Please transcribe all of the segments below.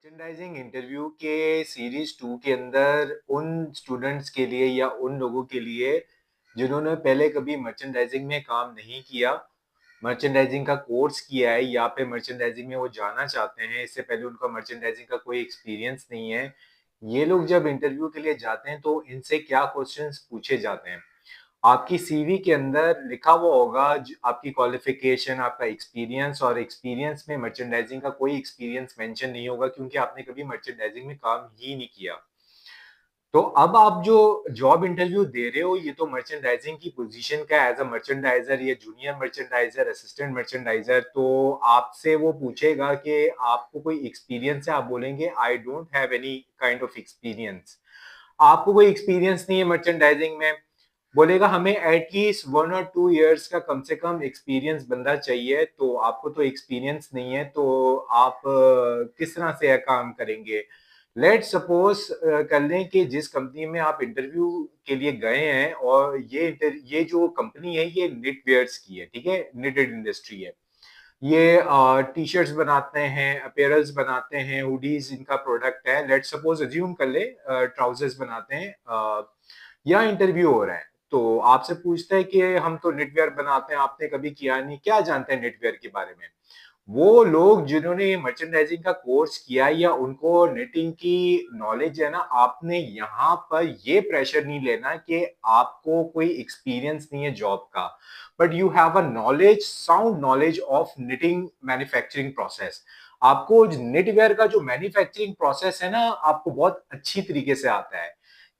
Merchandising interview के series 2 के अंदर उन स्टूडेंट्स के लिए या उन लोगों के लिए जिन्होंने पहले कभी मर्चेंडाइजिंग में काम नहीं किया, मर्चेंडाइजिंग का कोर्स किया है या फिर मर्चेंडाइजिंग में वो जाना चाहते हैं, इससे पहले उनका मर्चेंडाइजिंग का कोई एक्सपीरियंस नहीं है। ये लोग जब इंटरव्यू के लिए जाते हैं तो इनसे क्या क्वेश्चंस पूछे जाते हैं। आपकी सीवी के अंदर लिखा हुआ होगा आपकी क्वालिफिकेशन, आपका एक्सपीरियंस, और एक्सपीरियंस में मर्चेंडाइजिंग का कोई एक्सपीरियंस मेंशन नहीं होगा क्योंकि आपने कभी मर्चेंडाइजिंग में काम ही नहीं किया। तो अब आप जो जॉब इंटरव्यू दे रहे हो ये तो मर्चेंडाइजिंग की पोजीशन का एज अ मर्चेंडाइजर या जूनियर मर्चेंडाइजर, असिस्टेंट मर्चेंडाइजर, तो आपसे वो पूछेगा कि आपको कोई एक्सपीरियंस है। आप बोलेंगे I don't have any kind of experience. आपको कोई एक्सपीरियंस नहीं है मर्चेंडाइजिंग में, बोलेगा हमें एटलीस्ट 1 और 2 इयर्स का कम से कम एक्सपीरियंस बंदा चाहिए। तो आपको तो एक्सपीरियंस नहीं है तो आप किस तरह से काम करेंगे। लेट सपोज कर लें कि जिस कंपनी में आप इंटरव्यू के लिए गए हैं और ये जो कंपनी है ये निटवेयर्स की है, ठीक है, निटेड इंडस्ट्री है। ये टी शर्ट्स बनाते हैं, अपेयरल्स बनाते हैं, हुडीज इनका प्रोडक्ट है। लेट सपोज अज्यूम कर ले ट्राउजर्स बनाते हैं। या इंटरव्यू हो रहा है तो आपसे पूछता है कि हम तो नेटवेयर बनाते हैं, आपने कभी किया नहीं, क्या जानते हैं नेटवेयर के बारे में। वो लोग जिन्होंने मर्चेंडाइजिंग का कोर्स किया या उनको नेटिंग की नॉलेज है ना, आपने यहाँ पर ये प्रेशर नहीं लेना कि आपको कोई एक्सपीरियंस नहीं है जॉब का, but you have a knowledge, sound knowledge of knitting manufacturing process. आपको नेटवेयर का जो मैन्युफैक्चरिंग प्रोसेस है ना आपको बहुत अच्छी तरीके से आता है।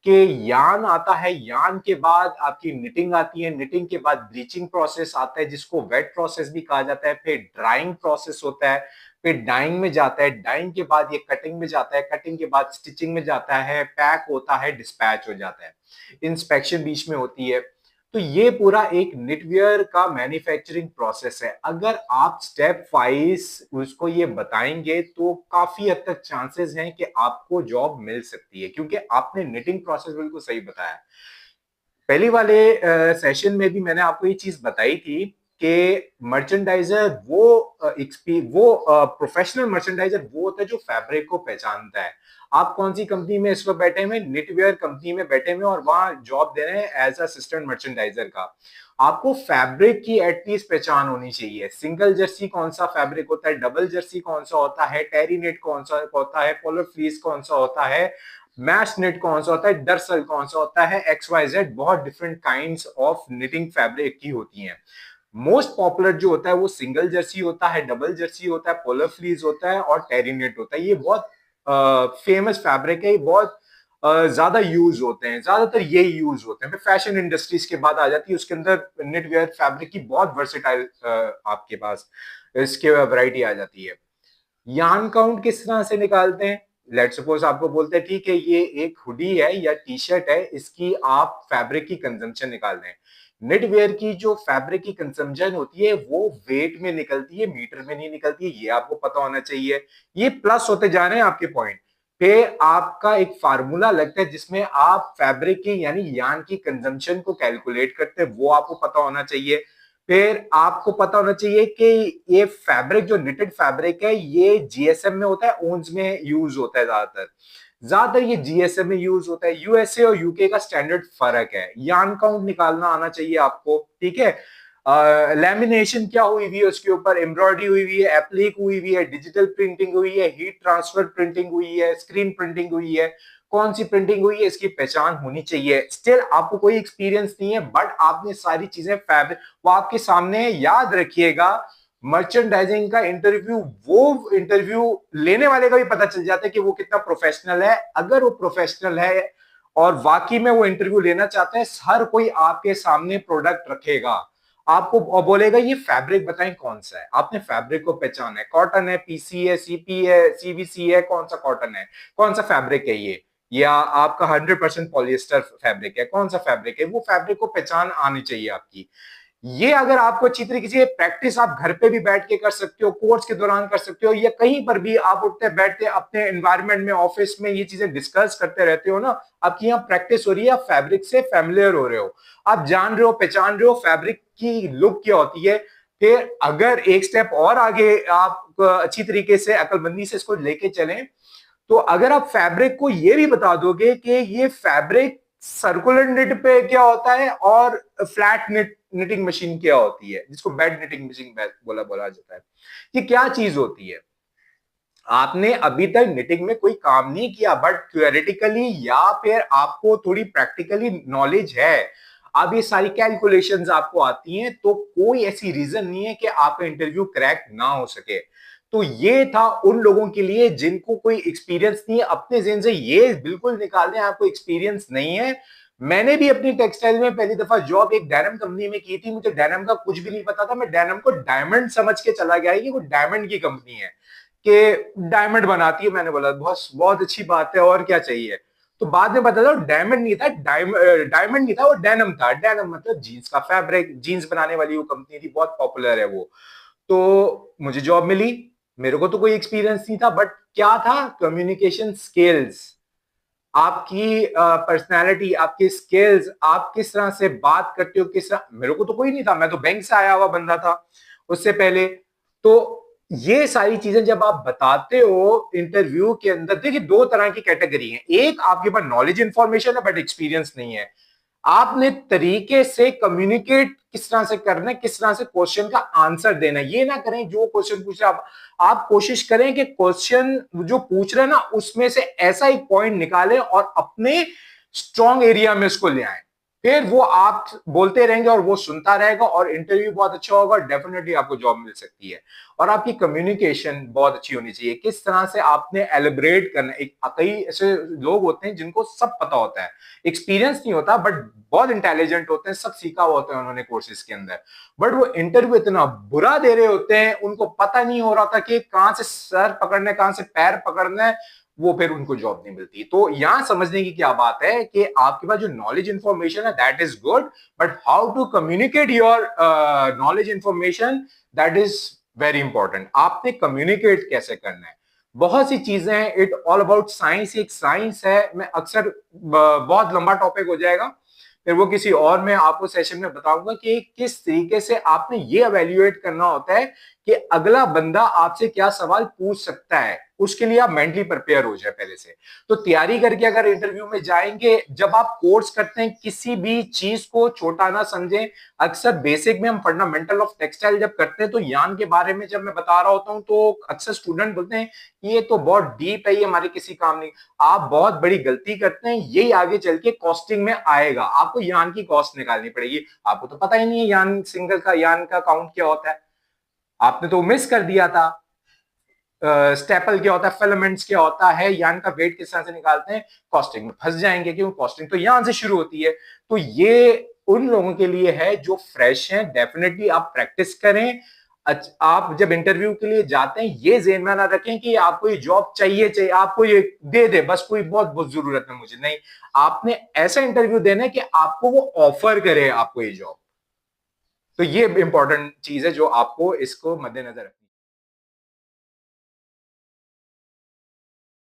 कि यार्न आता है, यार्न के बाद आपकी निटिंग आती है, निटिंग के बाद ब्लीचिंग प्रोसेस आता है जिसको वेट प्रोसेस भी कहा जाता है, फिर ड्राइंग प्रोसेस होता है, फिर डाइंग में जाता है, डाइंग के बाद ये कटिंग में जाता है, कटिंग के बाद स्टिचिंग में जाता है, पैक होता है, डिस्पैच हो जाता है, इंस्पेक्शन बीच में होती है। तो ये पूरा एक निटवियर का मैन्युफैक्चरिंग प्रोसेस है। अगर आप स्टेप वाइज उसको ये बताएंगे तो काफी हद तक चांसेस हैं कि आपको जॉब मिल सकती है क्योंकि आपने निटिंग प्रोसेस बिल्कुल सही बताया। पहली वाले सेशन में भी मैंने आपको ये चीज बताई थी कि मर्चेंडाइजर वो प्रोफेशनल मर्चेंडाइजर वो होता है जो फैब्रिक को पहचानता है। आप कौन सी कंपनी में इस वक्त बैठे हुए, निटवेयर कंपनी में बैठे हुए और वहां जॉब दे रहे हैं एज असिस्टेंट मर्चेंडाइजर का। आपको फैब्रिक की एटलीस्ट पहचान होनी चाहिए। सिंगल जर्सी कौन सा फैब्रिक होता है, डबल जर्सी कौन सा होता है, टेरीनेट कौन सा होता है, पोलर फ्लीस कौन सा होता है, मैश नेट कौन सा होता है, दरअसल कौन सा होता है, XYZ बहुत different kinds of knitting fabric की होती हैं। मोस्ट पॉपुलर जो होता है वो सिंगल जर्सी होता है, डबल जर्सी होता है, पोलर फ्लीज होता है और टेरीनेट होता है। ये बहुत फेमस फैब्रिक है, ये बहुत ज्यादा यूज होते हैं, ज्यादातर यही यूज होते हैं। फिर फैशन इंडस्ट्रीज के बाद आ जाती है, उसके अंदर निटवेयर फैब्रिक की बहुत वर्सेटाइल आपके पास इसके वैरायटी आ जाती है। यार्न काउंट किस तरह से निकालते हैं। लेट सपोज आपको बोलते हैं ठीक है ये एक हुडी है या टी शर्ट है, इसकी आप फैब्रिक की कंजम्पशन निकाल रहे हैं। नेटवेयर की जो फैब्रिक की कंजम्पशन होती है वो वेट में निकलती है, मीटर में नहीं निकलती है, ये आपको पता होना चाहिए। ये प्लस होते जा रहे हैं आपके पॉइंट पे। आपका एक फार्मूला लगता है जिसमें आप फैब्रिक की यानी यार्न की कंजम्पशन को कैलकुलेट करते हैं, वो आपको पता होना चाहिए। फिर आपको पता होना चाहिए कि ये फैब्रिक जो निटेड फैब्रिक है ये जीएसएम में होता है, ओन्स में यूज होता है ज्यादातर। ज्यादातर ये जीएसएम में यूज होता है। यूएसए और यूके का स्टैंडर्ड फर्क है। यार्न काउंट निकालना आना चाहिए आपको, ठीक है। लैमिनेशन क्या हुई हुई है उसके ऊपर, एम्ब्रॉयडरी हुई हुई है, एप्लिक हुई हुई है, डिजिटल प्रिंटिंग हुई है, हीट ट्रांसफर प्रिंटिंग हुई है, स्क्रीन प्रिंटिंग हुई है, कौन सी प्रिंटिंग हुई है इसकी पहचान होनी चाहिए। स्टिल आपको कोई एक्सपीरियंस नहीं है बट आपने सारी चीजें फैब्रिक वो आपके सामने है। याद रखिएगा मर्चेंडाइजिंग का इंटरव्यू, वो इंटरव्यू लेने वाले का भी पता चल जाता है कि वो कितना प्रोफेशनल है। अगर वो प्रोफेशनल है और वाकई में वो इंटरव्यू लेना चाहते हैं, हर कोई आपके सामने प्रोडक्ट रखेगा, आपको बोलेगा ये फैब्रिक बताएं कौन सा है। आपने फैब्रिक को पहचाना है, कॉटन है, पीसी है, सीपी है, सीवीसी है, कौन सा कॉटन है, कौन सा फैब्रिक है ये, या आपका 100% पॉलिएस्टर फैब्रिक है, कौन सा फैब्रिक है। वो फैब्रिक को पहचान आनी चाहिए आपकी। ये अगर आपको अच्छी तरीके से प्रैक्टिस आप घर पे भी बैठ के कर सकते हो, कोर्स के दौरान कर सकते हो, या कहीं पर भी आप उठते बैठते अपने एनवायरनमेंट में, ऑफिस में ये चीजें डिस्कस करते रहते हो ना, आपकी यहाँ प्रैक्टिस हो रही है, आप फैब्रिक से फैमिलियर हो रहे हो, आप जान रहे हो, पहचान रहे हो फैब्रिक की लुक क्या होती है। फिर अगर एक स्टेप और आगे आप अच्छी तरीके से अकलमंदी से इसको लेके चलें, तो अगर आप फैब्रिक को ये भी बता दोगे कि ये फैब्रिक सर्कुलर निट पे क्या होता है और फ्लैट निटिंग मशीन क्या होती है, जिसको बेड निटिंग मशीन बोला बोला जाता है, ये क्या चीज होती है। आपने अभी तक निटिंग में कोई काम नहीं किया, बट थ्योरेटिकली या फिर आपको थोड़ी प्रैक्टिकली नॉलेज है, अब ये सारी कैलकुलेशंस आपको आती हैं, तो कोई ऐसी रीजन नहीं है कि आपका इंटरव्यू क्रैक ना हो सके। तो ये था उन लोगों के लिए जिनको कोई एक्सपीरियंस नहीं है, अपने ज़हन से ये बिल्कुल निकाल दें आपको एक्सपीरियंस नहीं है। मैंने भी अपनी टेक्सटाइल में पहली दफा जॉब एक डेनिम कंपनी में की थी, मुझे डेनिम का कुछ भी नहीं पता था, मैं डेनिम को डायमंड समझ के चला गया कि वो डायमंड की कंपनी है, कि डायमंड बनाती है। मैंने बोला बहुत बहुत अच्छी बात है, और क्या चाहिए। तो बाद में पता चला डायमंड नहीं था, डायमंड नहीं था, वो डेनिम था। डेनिम मतलब जीन्स का फैब्रिक, जीन्स बनाने वाली वो कंपनी थी, बहुत पॉपुलर है वो। तो मुझे जॉब मिली, मेरे को तो कोई एक्सपीरियंस नहीं था, बट क्या था, कम्युनिकेशन स्किल्स, आपकी पर्सनालिटी, आपकी स्किल्स, आप किस तरह से बात करते हो, किस तरह। मेरे को तो कोई नहीं था, मैं तो बैंक से आया हुआ बंदा था उससे पहले। तो ये सारी चीजें जब आप बताते हो इंटरव्यू के अंदर, देखिए दो तरह की कैटेगरी है, एक आपके पास नॉलेज इंफॉर्मेशन है बट एक्सपीरियंस नहीं है। आपने तरीके से कम्युनिकेट किस तरह से करना है, किस तरह से क्वेश्चन का आंसर देना है। ये ना करें जो क्वेश्चन पूछ रहे आप कोशिश करें कि क्वेश्चन जो पूछ रहे हैं ना उसमें से ऐसा एक पॉइंट निकालें और अपने स्ट्रॉन्ग एरिया में उसको ले आए। फिर वो आप बोलते रहेंगे और वो सुनता रहेगा और इंटरव्यू बहुत अच्छा होगा, डेफिनेटली आपको जॉब मिल सकती है। और आपकी कम्युनिकेशन बहुत अच्छी होनी चाहिए, किस तरह से आपने एलिब्रेट करना। एक कई ऐसे लोग होते हैं जिनको सब पता होता है, एक्सपीरियंस नहीं होता, बट बहुत इंटेलिजेंट होते हैं, सब सीखा हुआ होता है उन्होंने कोर्सेज के अंदर, बट वो इंटरव्यू इतना बुरा दे रहे होते हैं, उनको पता नहीं हो रहा था कि कहां से सर पकड़ना है, कहां से पैर पकड़ना है, वो फिर उनको जॉब नहीं मिलती। तो यहां समझने की क्या बात है कि आपके पास जो नॉलेज इंफॉर्मेशन है that is good, but how to communicate your knowledge information, that is very important. आपने कम्युनिकेट कैसे करना है, बहुत सी चीजें हैं, इट ऑल अबाउट साइंस, एक साइंस है। मैं अक्सर बहुत लंबा टॉपिक हो जाएगा, फिर वो किसी और में आपको सेशन में बताऊंगा कि किस तरीके से आपने ये एवेल्युएट करना होता है कि अगला बंदा आपसे क्या सवाल पूछ सकता है, उसके लिए आप मेंटली प्रिपेयर हो जाए पहले से। तो तैयारी करके अगर इंटरव्यू में जाएंगे, जब आप कोर्स करते हैं किसी भी चीज को छोटा ना समझें। अक्सर बेसिक में हम फंडामेंटल ऑफ टेक्सटाइल जब करते हैं, तो यान के बारे में जब मैं बता रहा होता हूं, तो अक्सर स्टूडेंट बोलते हैं ये तो बहुत डीप है, ये हमारे किसी काम नहीं। आप बहुत बड़ी गलती करते हैं, यही आगे चल के कॉस्टिंग में आएगा, आपको यान की कॉस्ट निकालनी पड़ेगी। आपको तो पता ही नहीं है यान सिंगल का, यान का काउंट क्या होता है, आपने तो मिस कर दिया था। स्टेपल क्या होता है, फिलामेंट्स क्या होता है, यान का वेट किस तरह से निकालते हैं, कॉस्टिंग में फंस जाएंगे, क्योंकि कॉस्टिंग तो यहां से शुरू होती है। तो ये उन लोगों के लिए है जो फ्रेश हैं, डेफिनेटली आप प्रैक्टिस करें। आप जब इंटरव्यू के लिए जाते हैं ये ज़हन में ना रखें कि आपको ये जॉब चाहिए चाहिए, आपको ये दे दे बस, कोई बहुत बहुत जरूरत है मुझे, नहीं। आपने ऐसा इंटरव्यू देना है कि आपको वो ऑफर करे आपको ये जॉब। तो ये इंपॉर्टेंट चीज है जो आपको इसको मद्देनजर